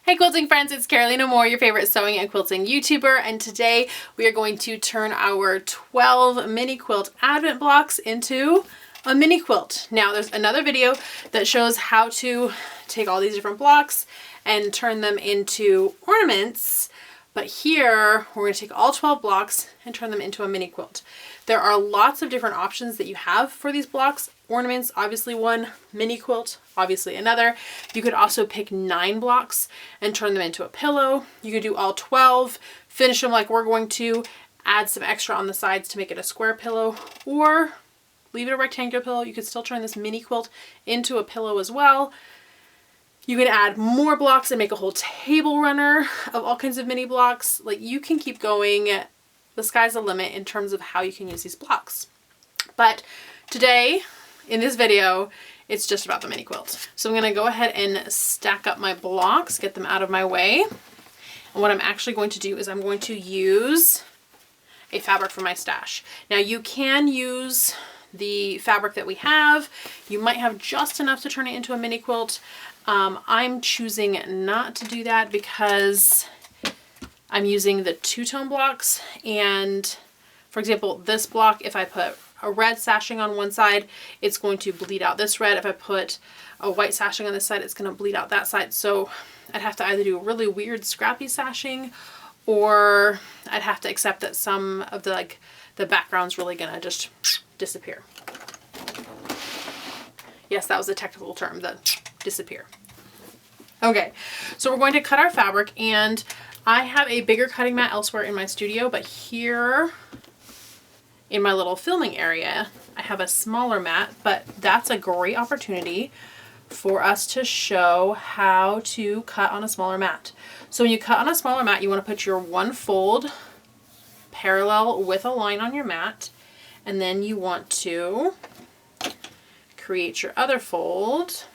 Hey quilting friends, it's Carolina Moore, your favorite sewing and quilting YouTuber, and today we are going to turn our 12 mini quilt advent blocks into a mini quilt. Now there's another video that shows how to take all these different blocks and turn them into ornaments, but here we're going to take all 12 blocks and turn them into a mini quilt. There are lots of different options that you have for these blocks. Ornaments, obviously one, mini quilt, obviously another. You could also pick 9 blocks and turn them into a pillow. You could do all 12, finish them like we're going to, add some extra on the sides to make it a square pillow, or leave it a rectangular pillow. You could still turn this mini quilt into a pillow as well. You can add more blocks and make a whole table runner of all kinds of mini blocks. Like, you can keep going. The sky's the limit in terms of how you can use these blocks. But today, in this video, it's just about the mini quilt. So I'm going to go ahead and stack up my blocks, get them out of my way. And what I'm actually going to do is I'm going to use a fabric from my stash. Now you can use the fabric that we have. You might have just enough to turn it into a mini quilt. I'm choosing not to do that because I'm using the two-tone blocks, and for example, this block, if I put a red sashing on one side, it's going to bleed out this red. If I put a white sashing on this side, it's going to bleed out that side. So I'd have to either do a really weird scrappy sashing, or I'd have to accept that some of the background's really going to just disappear. Yes, that was a technical term, the disappear. Okay, so we're going to cut our fabric, and I have a bigger cutting mat elsewhere in my studio, but here in my little filming area, I have a smaller mat, but that's a great opportunity for us to show how to cut on a smaller mat. So when you cut on a smaller mat, you want to put your one fold parallel with a line on your mat, and then you want to create your other fold.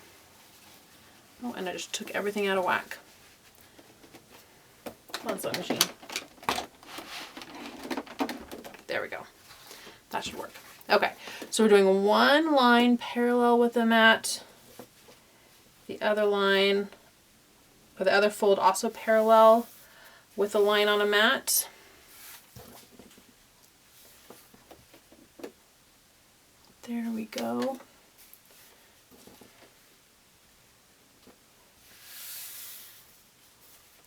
Oh, and I just took everything out of whack. Come on, sewing machine. There we go. That should work. Okay, so we're doing one line parallel with the mat, the other line, or the other fold also parallel with a line on a mat. There we go.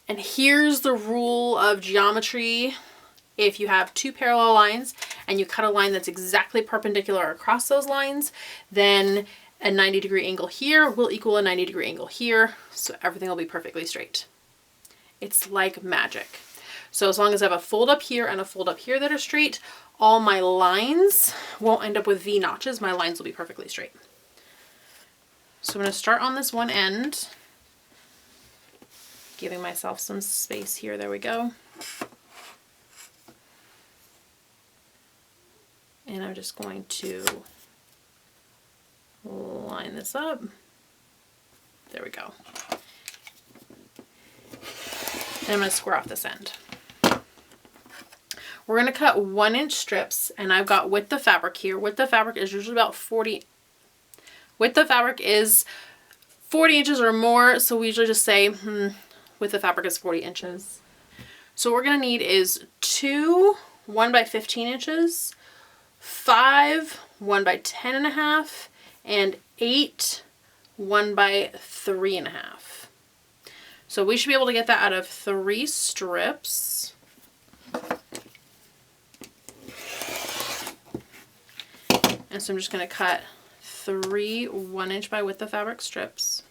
And here's the rule of geometry. If you have two parallel lines and you cut a line that's exactly perpendicular across those lines, then a 90-degree angle here will equal a 90-degree angle here, so everything will be perfectly straight. It's like magic. So as long as I have a fold up here and a fold up here that are straight, all my lines won't end up with V notches. My lines will be perfectly straight. So I'm going to start on this one end, giving myself some space here. There we go. And I'm just going to line this up. There we go. And I'm going to square off this end. We're going to cut 1-inch strips, and I've got width of fabric here. Width of fabric is usually about 40. Width of fabric is 40 inches or more, so we usually just say width of fabric is 40 inches. So what we're going to need is 2 1 by 15 inches, 5 1 by 10.5, and 8 1 by 3.5. So we should be able to get that out of 3 strips. And so I'm just going to cut 3 1-inch by width of fabric strips.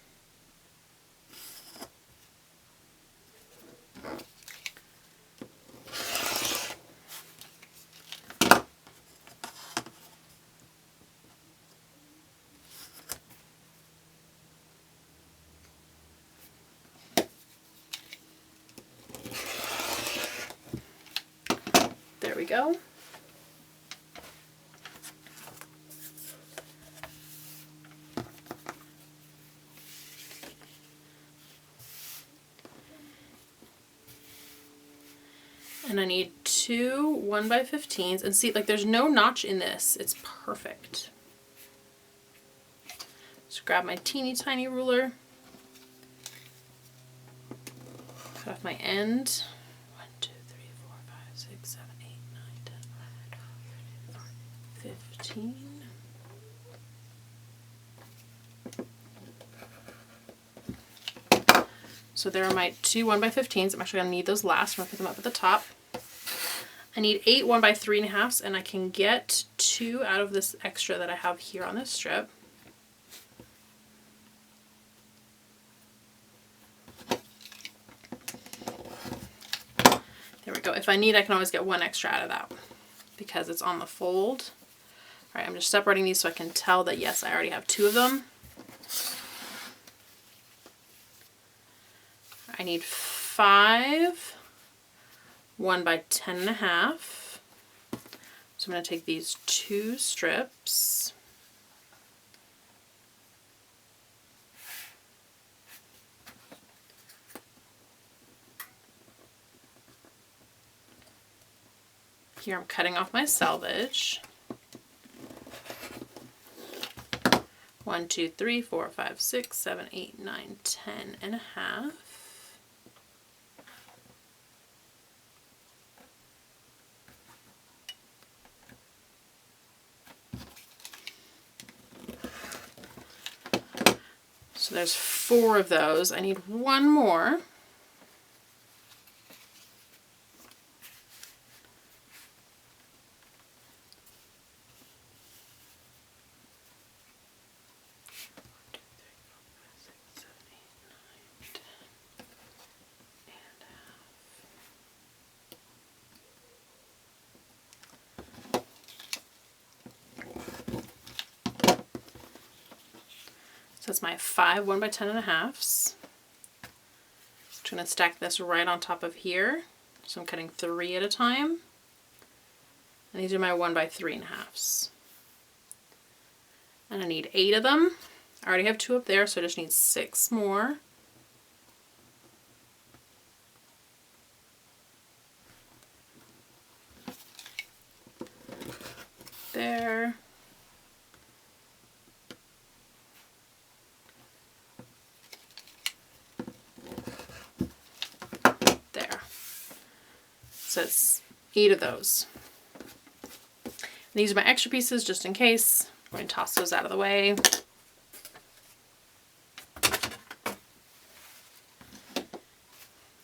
There we go. And I need 2 1 by 15s, and see, like, there's no notch in this. It's perfect. Just grab my teeny tiny ruler. cut off my end. 1, 2, 3, 4, 5, 6, 7, 8, 9, 10, 11, 12, 13, 14, 15. So there are my two 1x15s. I'm actually going to need those last. I'm going to put them up at the top. I need 8 1x3.5s, and I can get 2 out of this extra that I have here on this strip. There we go. If I need, I can always get 1 extra out of that because it's on the fold. All right, I'm just separating these so I can tell that, yes, I already have 2 of them. I need 5 1x10.5. So I'm going to take these 2 strips. Here I'm cutting off my selvage. 1, 2, 3, 4, 5, 6, 7, 8, 9, 10.5. So there's 4 of those. I need 1 more. So that's my 5 1x10.5s. I'm going to stack this right on top of here. So I'm cutting 3 at a time. And these are my 1x3.5s. And I need 8 of them. I already have 2 up there, so I just need 6 more. There. So it's 8 of those. And these are my extra pieces just in case. I'm going to toss those out of the way.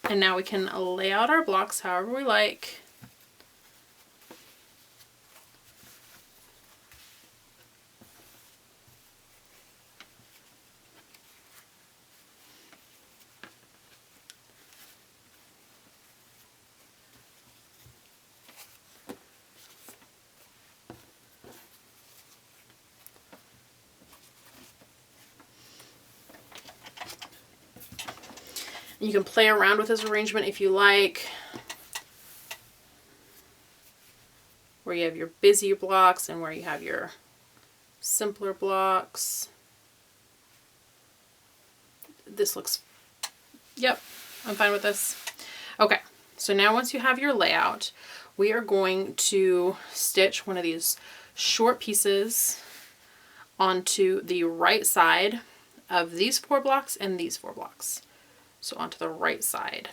And now we can lay out our blocks however we like. You can play around with this arrangement if you like, where you have your busier blocks and where you have your simpler blocks. This looks, yep, I'm fine with this. Okay, so now once you have your layout, we are going to stitch one of these short pieces onto the right side of these 4 blocks and these 4 blocks. So onto the right side.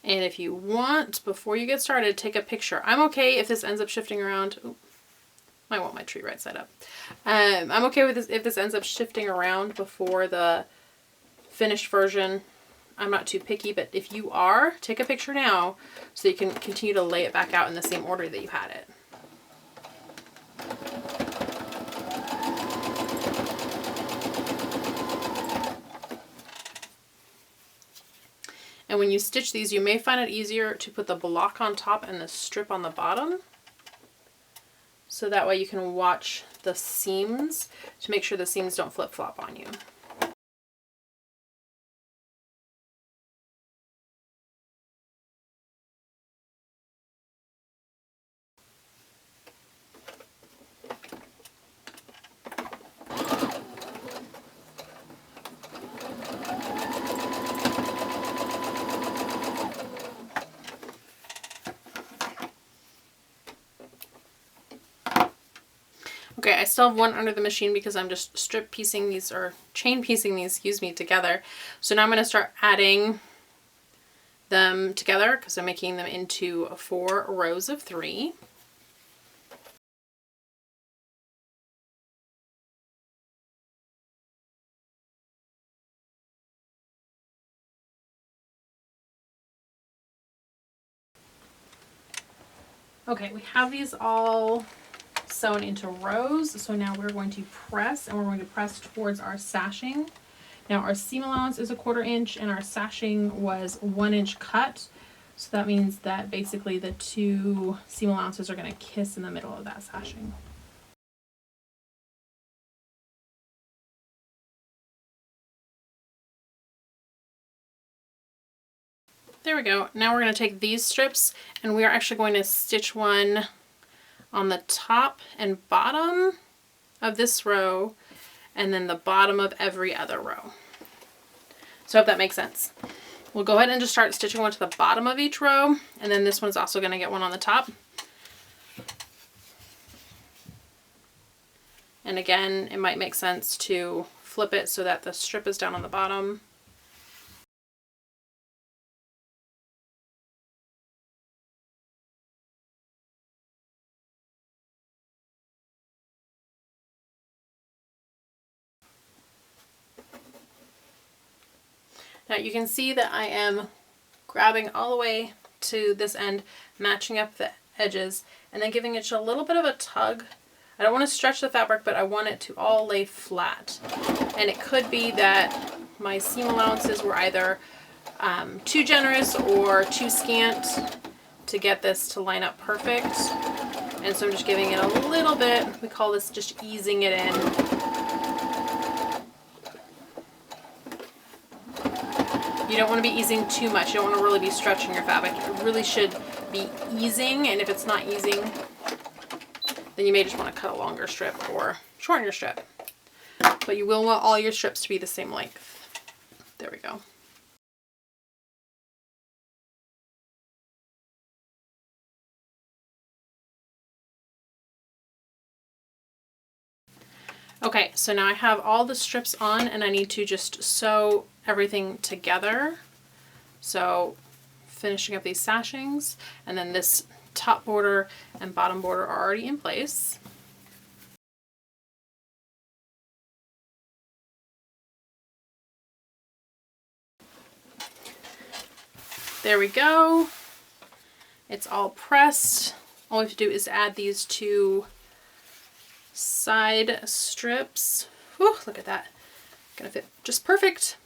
And if you want, before you get started, take a picture. I'm okay if this ends up shifting around. Ooh, might want my tree right side up. I'm okay with this if this ends up shifting around before the finished version. I'm not too picky, but if you are, take a picture now so you can continue to lay it back out in the same order that you had it. And when you stitch these, you may find it easier to put the block on top and the strip on the bottom. So that way you can watch the seams to make sure the seams don't flip-flop on you. Okay, I still have one under the machine because I'm just strip piecing these, or chain piecing these, excuse me, together. So now I'm going to start adding them together because I'm making them into 4 rows of 3. Okay, we have these all sewn into rows. So now we're going to press, and we're going to press towards our sashing. Now our seam allowance is 1/4 inch and our sashing was 1 inch cut. So that means that basically the 2 seam allowances are going to kiss in the middle of that sashing. There we go. Now we're going to take these strips and we are actually going to stitch one on the top and bottom of this row and then the bottom of every other row. So I hope that makes sense. We'll go ahead and just start stitching one to the bottom of each row, and then this one's also going to get one on the top. And again, it might make sense to flip it so that the strip is down on the bottom. Now you can see that I am grabbing all the way to this end, matching up the edges, and then giving it a little bit of a tug. I don't want to stretch the fabric, but I want it to all lay flat. And it could be that my seam allowances were either too generous or too scant to get this to line up perfect. And so I'm just giving it a little bit. We call this just easing it in. You don't want to be easing too much. You don't want to really be stretching your fabric. It really should be easing, and if it's not easing, then you may just want to cut a longer strip or shorten your strip. But you will want all your strips to be the same length. There we go. Okay, so now I have all the strips on and I need to just sew everything together. So finishing up these sashings, and then this top border and bottom border are already in place. There we go. It's all pressed. All we have to do is add these 2 side strips. Whew, look at that. Gonna fit just perfect.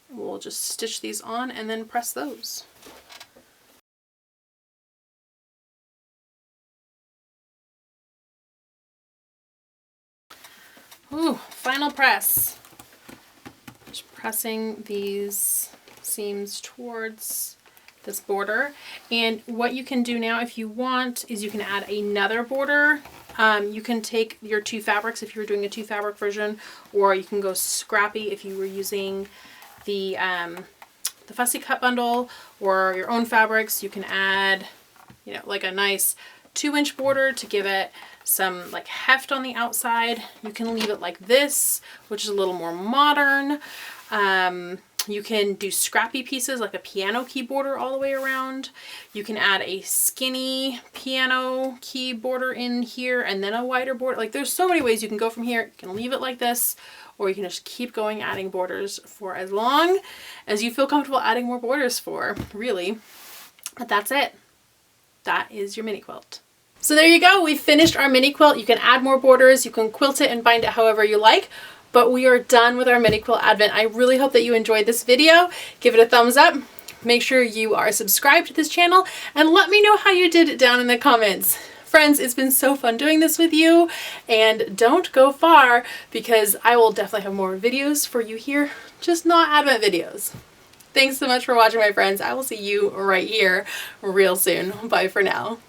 We'll just stitch these on and then press those. Ooh, final press. Just pressing these seams towards this border. And what you can do now if you want is you can add another border. You can take your 2 fabrics if you were doing a 2 fabric version, or you can go scrappy if you were using the fussy cut bundle or your own fabrics. You can add, you know, like a nice 2-inch border to give it some like heft on the outside. You can leave it like this, which is a little more modern. You can do scrappy pieces like a piano key border all the way around. You can add a skinny piano key border in here and then a wider border. Like there's so many ways you can go from here. You can leave it like this, or you can just keep going adding borders for as long as you feel comfortable adding more borders for, really. But that's it. That is your mini quilt. So there you go. We've finished our mini quilt. You can add more borders. You can quilt it and bind it however you like. But we are done with our Mini Quilt Advent. I really hope that you enjoyed this video. Give it a thumbs up. Make sure you are subscribed to this channel and let me know how you did down in the comments. Friends, it's been so fun doing this with you, and don't go far because I will definitely have more videos for you here, just not Advent videos. Thanks so much for watching, my friends. I will see you right here real soon. Bye for now.